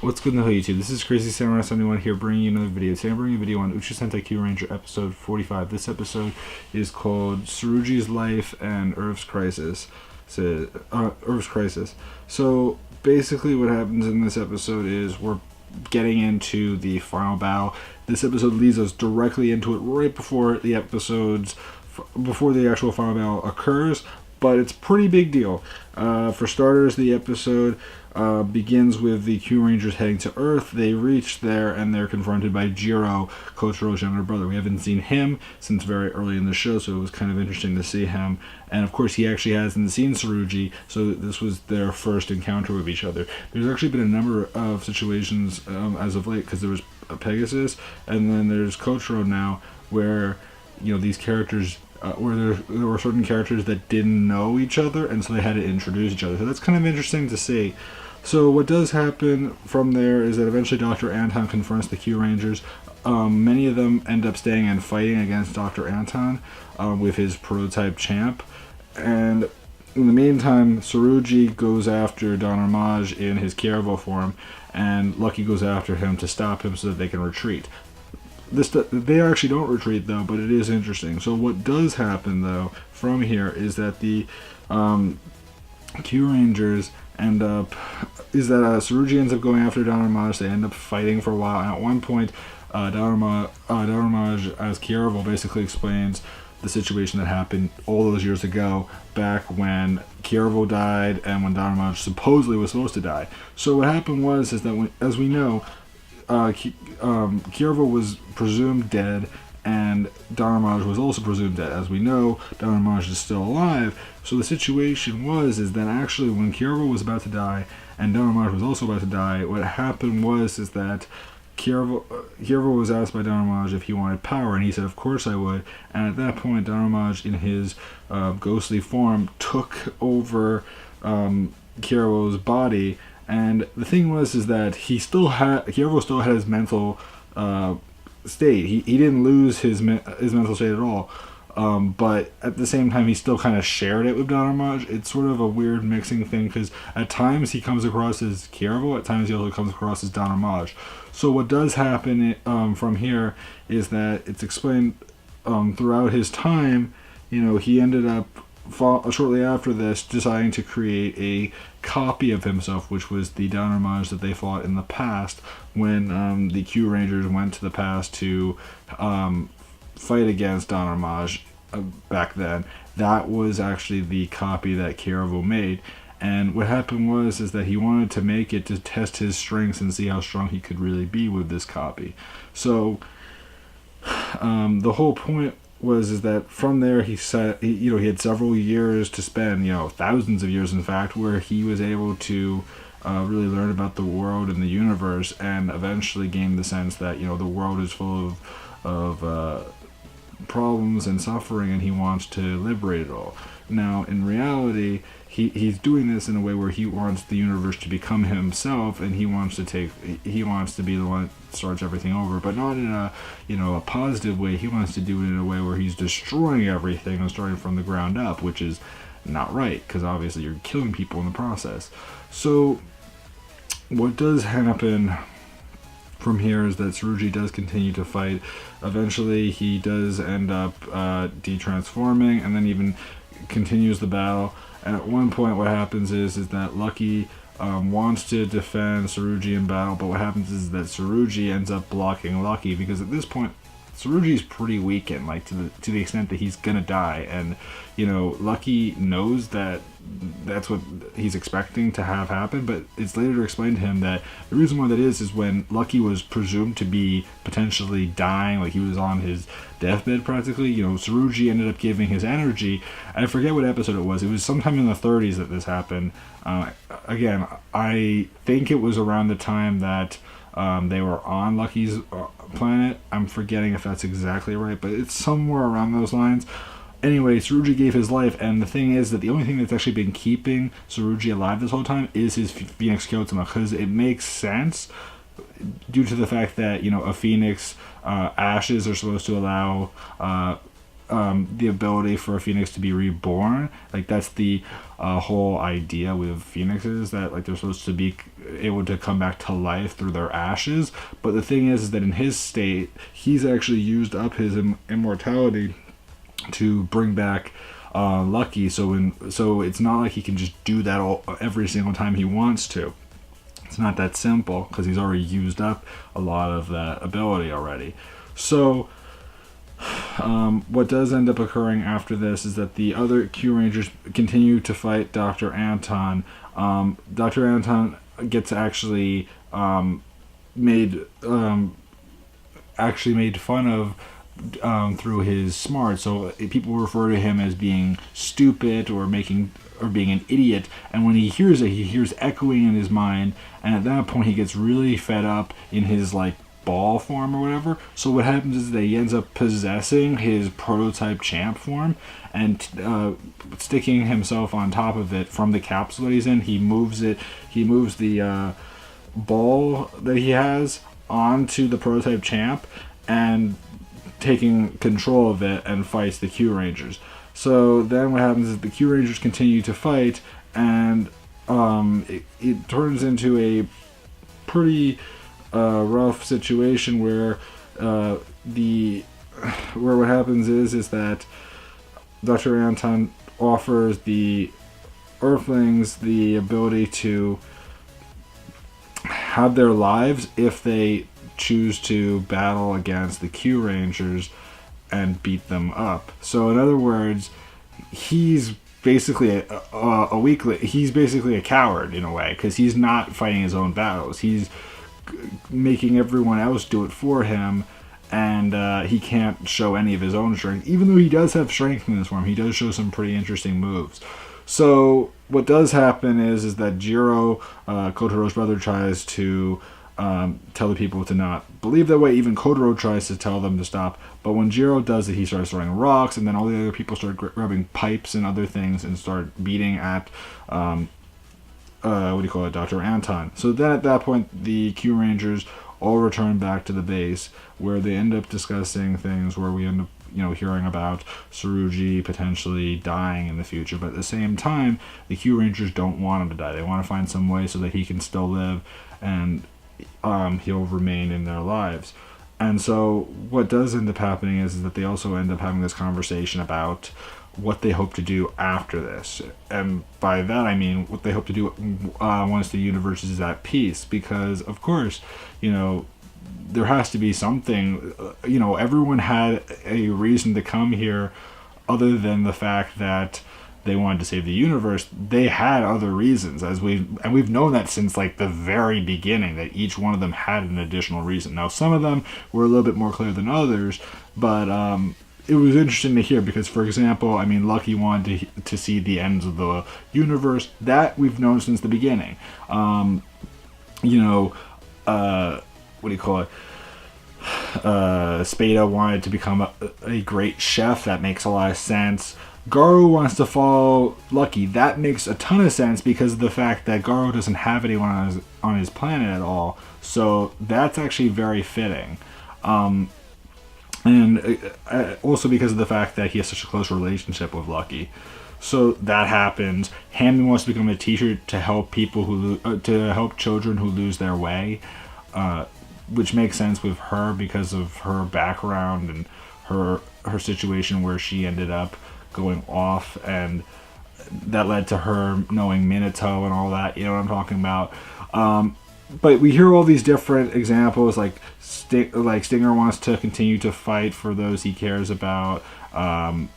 What's good in the hell YouTube? This is Crazy Samurai 71 here bringing you another video. Today I'm bringing a video on Uchuu Sentai Kyuranger episode 45. This episode is called Tsurgi's Life and Earth's Crisis. Earth's Crisis. So basically what happens in this episode is we're getting into the final battle. This episode leads us directly into it right before the actual final battle occurs, but it's a pretty big deal. For starters, the episode begins with the Kyurangers heading to Earth. They reach there and they're confronted by Jiro, Kotaro's younger brother. We haven't seen him since very early in the show, so it was kind of interesting to see him. And of course, he actually hasn't seen Tsurgi, so this was their first encounter with each other. There's actually been a number of situations as of late, because there was Pegasus, and then there's Kotaro now, where these characters. Where there were certain characters that didn't know each other, and so they had to introduce each other. So that's kind of interesting to see. So what does happen from there is that eventually Dr. Anton confronts the Kyurangers. Many of them end up staying and fighting against Dr. Anton with his prototype champ. And in the meantime, Tsurugi goes after Don Homage in his Kiervo form, and Lucky goes after him to stop him so that they can retreat. They actually don't retreat though, but it is interesting. So what does happen though from here is that the Kyurangers end up Tsurugi ends up going after Don Homage. They end up fighting for a while, and at one point Don Homage as Kiervo basically explains the situation that happened all those years ago, back when Kiervo died and when Don Homage supposedly was supposed to die. So what happened is that as we know, Kiervo was presumed dead, and Don Homage was also presumed dead. As we know, Don Homage is still alive. So the situation is that actually when Kiervo was about to die, and Don Homage was also about to die, what happened is that Kiervo was asked by Don Homage if he wanted power, and he said, "Of course I would." And at that point, Don Homage, in his ghostly form, took over Kiervo's body. And the thing is that Kiervo still had his mental state. He didn't lose his mental state at all. But at the same time, he still kind of shared it with Don Homage. It's sort of a weird mixing thing, because at times he comes across as Kiervo, at times he also comes across as Don Homage. So what does happen from here is that it's explained throughout his time. He ended up shortly after this deciding to create a copy of himself, which was the Don Homage that they fought in the past when the Kyurangers went to the past to fight against Don Homage back then. That was actually the copy that Kiervo made. And what happened is that he wanted to make it to test his strengths and see how strong he could really be with this copy. So the whole point is that from there he had several years to spend, thousands of years in fact, where he was able to really learn about the world and the universe, and eventually gain the sense that the world is full of problems and suffering, and he wants to liberate it all. Now in reality, he's doing this in a way where he wants the universe to become himself, and he wants to be the one that starts everything over, but not in a positive way. He wants to do it in a way where he's destroying everything and starting from the ground up, which is not right, because obviously you're killing people in the process. So what does happen from here is that Tsurugi does continue to fight. Eventually he does end up de-transforming, and then even continues the battle. And at one point what happens is that Lucky wants to defend Tsurugi in battle, but what happens is that Tsurugi ends up blocking Lucky, because at this point Tsurugi's pretty weakened, to the extent that he's gonna die, and Lucky knows that that's what he's expecting to have happen, but it's later explained to him that the reason why that is when Lucky was presumed to be potentially dying, like he was on his deathbed practically, Tsurugi ended up giving his energy. I forget what episode it was sometime in the 30s that this happened. Again, I think it was around the time that they were on Lucky's planet. I'm forgetting if that's exactly right, but it's somewhere around those lines. Anyway, Tsurugi gave his life, and the thing is that the only thing that's actually been keeping Tsurugi alive this whole time is his Phoenix Kyotama, because it makes sense due to the fact that a Phoenix ashes are supposed to allow the ability for a phoenix to be reborn. Like that's the whole idea with phoenixes, that like they're supposed to be able to come back to life through their ashes. But the thing is that in his state, he's actually used up his immortality to bring back Lucky. So it's not like he can just do that every single time he wants to. It's not that simple because he's already used up a lot of that ability already. So what does end up occurring after this is that the other Kyurangers continue to fight Dr. Anton. Dr. Anton gets actually made fun of through his smart. So people refer to him as being stupid or being an idiot. And when he hears it, he hears echoing in his mind. And at that point, he gets really fed up in his like ball form or whatever. So what happens is that he ends up possessing his prototype champ form and sticking himself on top of it from the capsule that he's in. He moves the ball that he has onto the prototype champ and taking control of it and fights the Kyurangers. So then what happens is the Kyurangers continue to fight, and it turns into a pretty rough situation where what happens is that Dr. Anton offers the Earthlings the ability to have their lives if they choose to battle against the Kyurangers and beat them up. So in other words, he's basically he's basically a coward in a way, because he's not fighting his own battles. He's making everyone else do it for him, and he can't show any of his own strength. Even though he does have strength in this form, he does show some pretty interesting moves. So what does happen is that Jiro, Kotaro's brother, tries to tell the people to not believe that way. Even Kotaro tries to tell them to stop. But when Jiro does it, he starts throwing rocks, and then all the other people start grabbing pipes and other things and start beating at Dr. Anton. So then at that point, the Kyurangers all return back to the base, where they end up discussing things, where we end up hearing about Tsurugi potentially dying in the future. But at the same time, the Kyurangers don't want him to die. They want to find some way so that he can still live, and he'll remain in their lives. And so what does end up happening is that they also end up having this conversation about what they hope to do after this. And by that I mean what they hope to do once the universe is at peace. Because of course, there has to be something, everyone had a reason to come here other than the fact that they wanted to save the universe. They had other reasons, we've known that since like the very beginning, that each one of them had an additional reason. Now some of them were a little bit more clear than others, but it was interesting to hear because, for example, Lucky wanted to see the ends of the universe. That we've known since the beginning. Spada wanted to become a great chef. That makes a lot of sense. Garou wants to follow Lucky. That makes a ton of sense because of the fact that Garou doesn't have anyone on his planet at all. So that's actually very fitting. And also because of the fact that he has such a close relationship with Lucky. So that happens. Hammy wants to become a teacher to help children who lose their way, which makes sense with her because of her background and her situation where she ended up going off, and that led to her knowing Minato and all that. You know what I'm talking about? But we hear all these different examples, like Stinger wants to continue to fight for those he cares about. Champ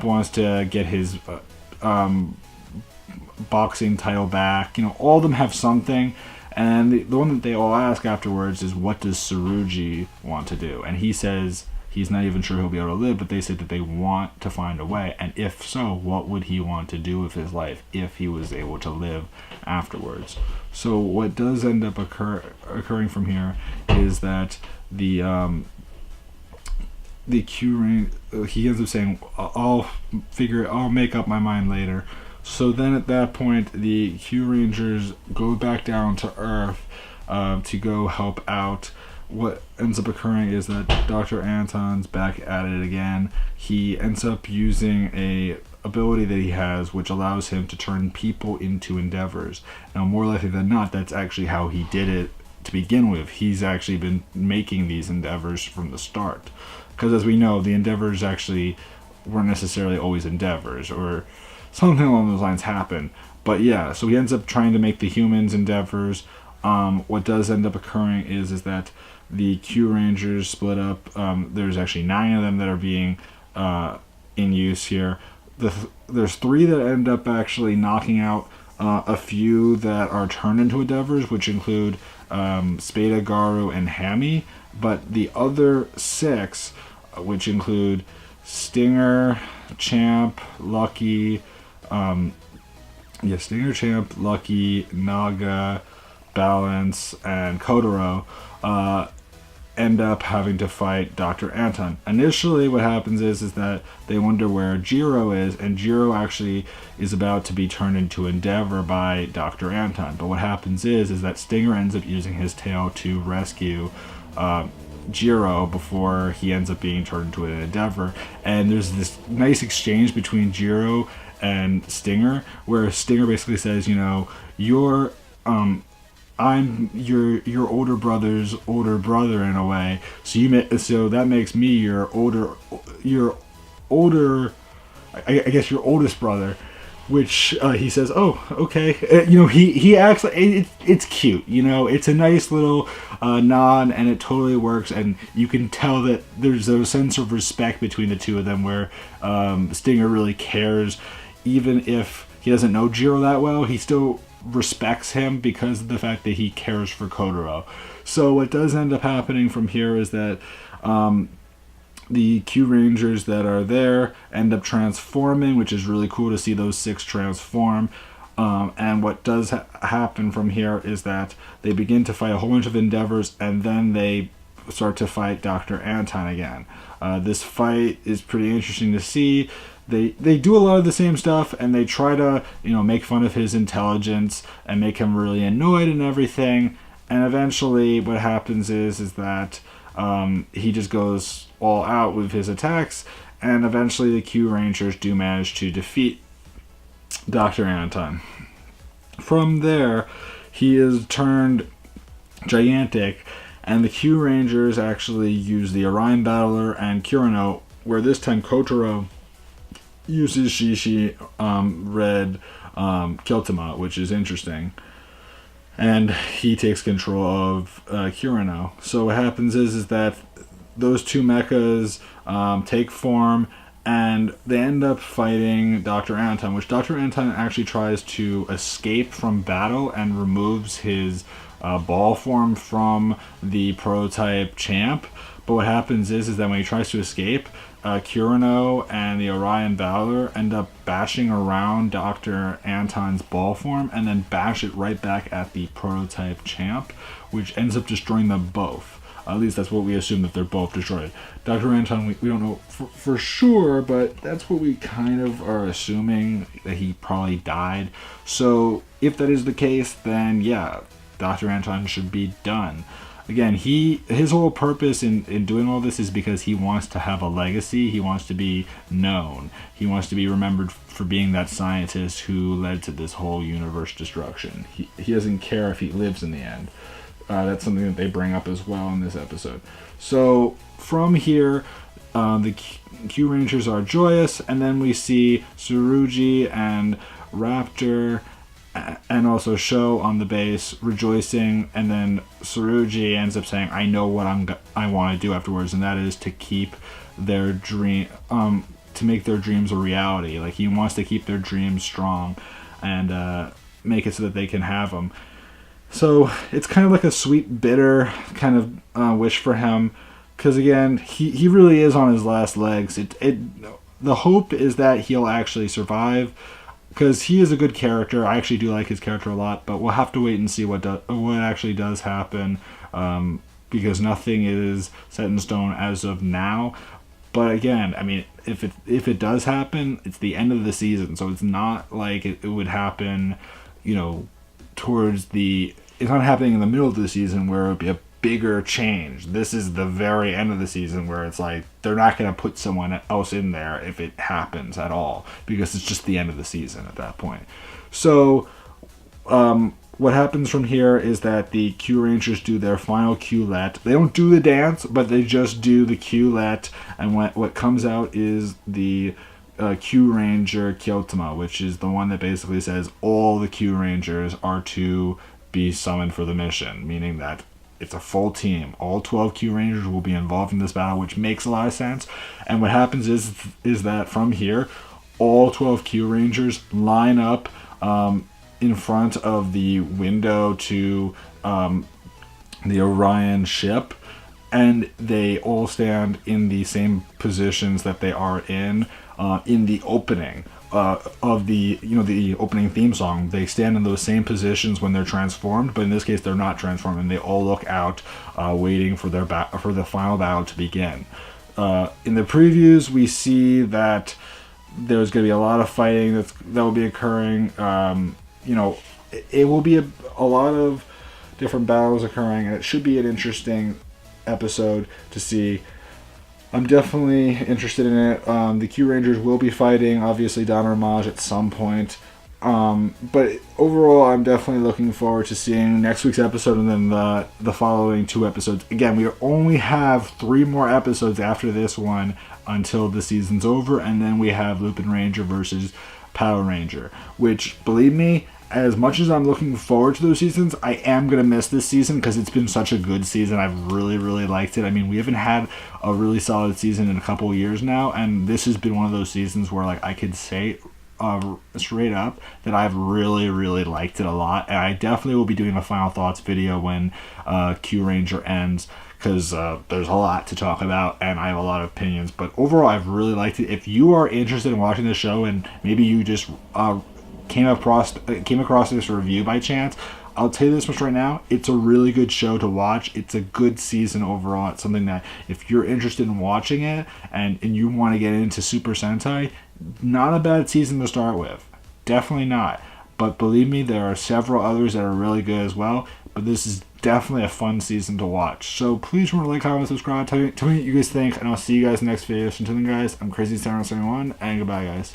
wants to get his boxing title back. All of them have something, and the one that they all ask afterwards is, what does Tsurugi want to do? And he says he's not even sure he'll be able to live, but they said that they want to find a way. And if so, what would he want to do with his life if he was able to live afterwards? So what does end up occurring from here is that the Kyurang, he ends up saying, I'll make up my mind later. So then at that point, the Kyurangers go back down to Earth to go help out what ends up occurring is that Dr. Anton's back at it again. He ends up using a ability that he has, which allows him to turn people into endeavors. Now, more likely than not, that's actually how he did it to begin with. He's actually been making these endeavors from the start. Because as we know, the endeavors actually weren't necessarily always endeavors, or something along those lines happened. But yeah, so he ends up trying to make the humans endeavors. What does end up occurring is that the Kyurangers split up. There's actually 9 of them that are being in use here. There's 3 that end up actually knocking out a few that are turned into endeavors, which include Spada, Garu, and Hammy. But the other 6, which include Stinger, Champ, Lucky, Stinger, Champ, Lucky, Naga, Balance, and Kotaro, end up having to fight Dr. Anton. Initially, what happens is that they wonder where Jiro is, and Jiro actually is about to be turned into Endeavor by Dr. Anton. But what happens is that Stinger ends up using his tail to rescue Jiro before he ends up being turned into an Endeavor. And there's this nice exchange between Jiro and Stinger, where Stinger basically says, I'm your older brother's older brother in a way, so that makes me your older, I guess your oldest brother, which he says, oh, okay, he acts like it's cute, it's a nice little nod, and it totally works, and you can tell that there's a sense of respect between the two of them, where Stinger really cares, even if he doesn't know Jiro that well, he still respects him because of the fact that he cares for Kotaro. So what does end up happening from here is that the Kyurangers that are there end up transforming, which is really cool to see those 6 transform. And what does happen from here is that they begin to fight a whole bunch of endeavors, and then they start to fight Dr. Anton again. This fight is pretty interesting to see. They do a lot of the same stuff, and they try to make fun of his intelligence and make him really annoyed and everything. And eventually, what happens is that he just goes all out with his attacks, and eventually the Kyurangers do manage to defeat Dr. Anton. From there, he is turned gigantic, and the Kyurangers actually use the Orion Battler and Kurano, where this time Kotaro uses Shishi Red Kyotama, which is interesting. And he takes control of Kurano. So what happens is that those 2 mechas take form, and they end up fighting Dr. Anton, which Dr. Anton actually tries to escape from battle and removes his ball form from the prototype champ. But what happens is that when he tries to escape, Kurano and the Orion Valor end up bashing around Dr. Anton's ball form and then bash it right back at the prototype champ, which ends up destroying them both. At least that's what we assume, that they're both destroyed. Dr. Anton, we don't know for sure, but that's what we kind of are assuming, that he probably died. So if that is the case, then yeah, Dr. Anton should be done. Again, his whole purpose in doing all this is because he wants to have a legacy. He wants to be known. He wants to be remembered for being that scientist who led to this whole universe destruction. He doesn't care if he lives in the end. That's something that they bring up as well in this episode. So from here, the Kyurangers are joyous, and then we see Tsurugi and Raptor and also Sho on the base rejoicing, and then Tsurugi ends up saying, I know what I want to do afterwards, and that is to keep their dream, to make their dreams a reality. Like, he wants to keep their dreams strong and make it so that they can have them. So it's kind of like a sweet, bitter kind of wish for him, because again, he really is on his last legs. The hope is that he'll actually survive, because he is a good character. I actually do like his character a lot, but we'll have to wait and see what actually does happen, because nothing is set in stone as of now. But again, I mean, if it does happen, it's the end of the season, so it's not like it would happen, towards the... It's not happening in the middle of the season where it would be a bigger change. This is the very end of the season where it's like they're not going to put someone else in there if it happens at all, because it's just the end of the season at that point. So what happens from here is that the Kyurangers do their final Q-let. They don't do the dance, but they just do the Q-let, and what comes out is the Kyuranger Kyotama, which is the one that basically says all the Kyurangers are to be summoned for the mission, meaning that it's a full team. All 12 Kyurangers will be involved in this battle, which makes a lot of sense. And what happens is that from here, all 12 Kyurangers line up in front of the window to the Orion ship, and they all stand in the same positions that they are in the opening of the opening theme song. They stand in those same positions when they're transformed, but in this case they're not transformed, and they all look out, waiting for for the final battle to begin. In the previews, we see that there's going to be a lot of fighting that will be occurring. It will be a lot of different battles occurring, and it should be an interesting episode to see. I'm definitely interested in it. The Kyurangers will be fighting, obviously, Danramaj at some point. But overall, I'm definitely looking forward to seeing next week's episode and then the following 2 episodes. Again, we only have 3 more episodes after this one until the season's over, and then we have Lupin Ranger versus Power Ranger, which, believe me, as much as I'm looking forward to those seasons, I am going to miss this season because it's been such a good season. I've really, really liked it. I mean, we haven't had a really solid season in a couple of years now, and this has been one of those seasons where, like, I could say straight up that I've really, really liked it a lot, and I definitely will be doing a final thoughts video when Kyuranger ends, because there's a lot to talk about and I have a lot of opinions. But overall, I've really liked it. If you are interested in watching this show and maybe you just came across this review by chance, I'll tell you this much right now, it's a really good show to watch. It's a good season overall. It's something that if you're interested in watching it and you want to get into Super Sentai, not a bad season to start with. Definitely not. But believe me, there are several others that are really good as well. But this is definitely a fun season to watch. So please remember to like, comment, subscribe. Tell me what you guys think, and I'll see you guys in the next video. So until then, guys, I'm Crazy71, and goodbye, guys.